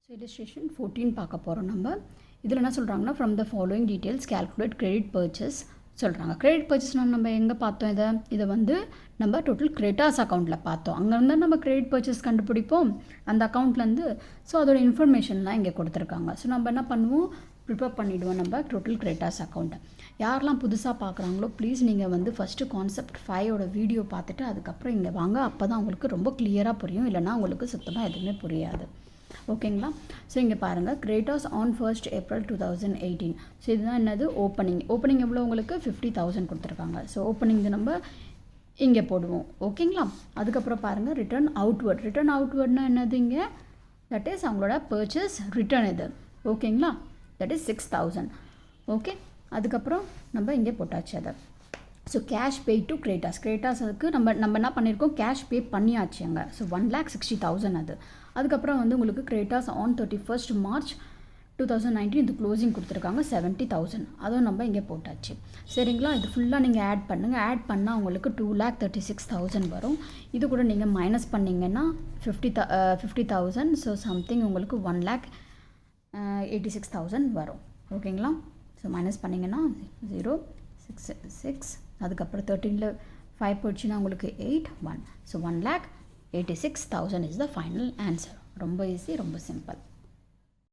So illustration 14 பார்க்க போகிறோம் நம்ம. இதில் என்ன சொல்கிறாங்கன்னா from the following details calculate credit purchase சொல்கிறாங்க. கிரெடிட் பர்ச்சேஸ்னால் நம்ம எங்கே பார்த்தோம் இதை வந்து நம்ம டோட்டல் கிரெடிட்டார்ஸ் அக்கௌண்ட்டில் பார்த்தோம். அங்கே இருந்தால் நம்ம கிரெடிட் பர்ச்சேஸ் கண்டுபிடிப்போம் அந்த அக்கௌண்ட்லேருந்து. ஸோ அதோட இன்ஃபர்மேஷன்லாம் இங்கே கொடுத்துருக்காங்க. ஸோ நம்ம என்ன பண்ணுவோம், ப்ரிப்பேர் பண்ணிவிடுவோம் நம்ம டோட்டல் கிரெடிட்டார்ஸ் அக்கௌண்ட்டை. யாரெல்லாம் புதுசாக பார்க்குறாங்களோ ப்ளீஸ் நீங்கள் வந்து ஃபஸ்ட்டு கான்செப்ட் 5ஓட வீடியோ பார்த்துட்டு அதுக்கப்புறம் இங்கே வாங்க. அப்போ தான் உங்களுக்கு ரொம்ப கிளியராக புரியும், இல்லைனா உங்களுக்கு சுத்தமாக எதுவுமே புரியாது. ஓகேங்களா? ஸோ இங்கே பாருங்கள், creditors on 1st April 2018. So இதுதான் என்னது, ஓப்பனிங் எவ்வளோ உங்களுக்கு 50,000 கொடுத்துருக்காங்க. ஸோ ஓப்பனிங் இது நம்ம இங்கே போடுவோம். ஓகேங்களா? அதுக்கப்புறம் பாருங்கள் ரிட்டர்ன் அவுட்வேர்ட்னா என்னது, இங்கே தட் இஸ் அவங்களோட பர்ச்சேஸ் ரிட்டர்ன் இது. ஓகேங்களா? That is 6,000. ஓகே, அதுக்கப்புறம் நம்ம இங்கே போட்டாச்சு அதை. ஸோ கேஷ் பே டு கிரெடிட்டார்ஸுக்கு நம்ம என்ன பண்ணியிருக்கோம், கேஷ் பே பண்ணியாச்சு அங்கே. ஸோ 1,60,000 அது. அதுக்கப்புறம் வந்து உங்களுக்கு கிரெடிட்டார்ஸ் ஆன் 31st March 2019 இது க்ளோசிங் கொடுத்துருக்காங்க 70,000. அதுவும் நம்ம இங்கே போட்டாச்சு. சரிங்களா? இது ஃபுல்லாக நீங்கள் ஆட் பண்ணுங்கள். ஆட் பண்ணால் உங்களுக்கு 2,36,000 வரும். இது கூட நீங்கள் மைனஸ் பண்ணிங்கன்னா 50,000. ஸோ சம்திங் உங்களுக்கு 1,86,000 வரும். ஓகேங்களா? ஸோ மைனஸ் பண்ணிங்கன்னா 0,66, அதுக்கப்புறம் 13ல் 5 போயிடுச்சுன்னா உங்களுக்கு 8,1. So 1,86,000 is the final answer. ரொம்ப ஈஸி, ரொம்ப சிம்பிள்.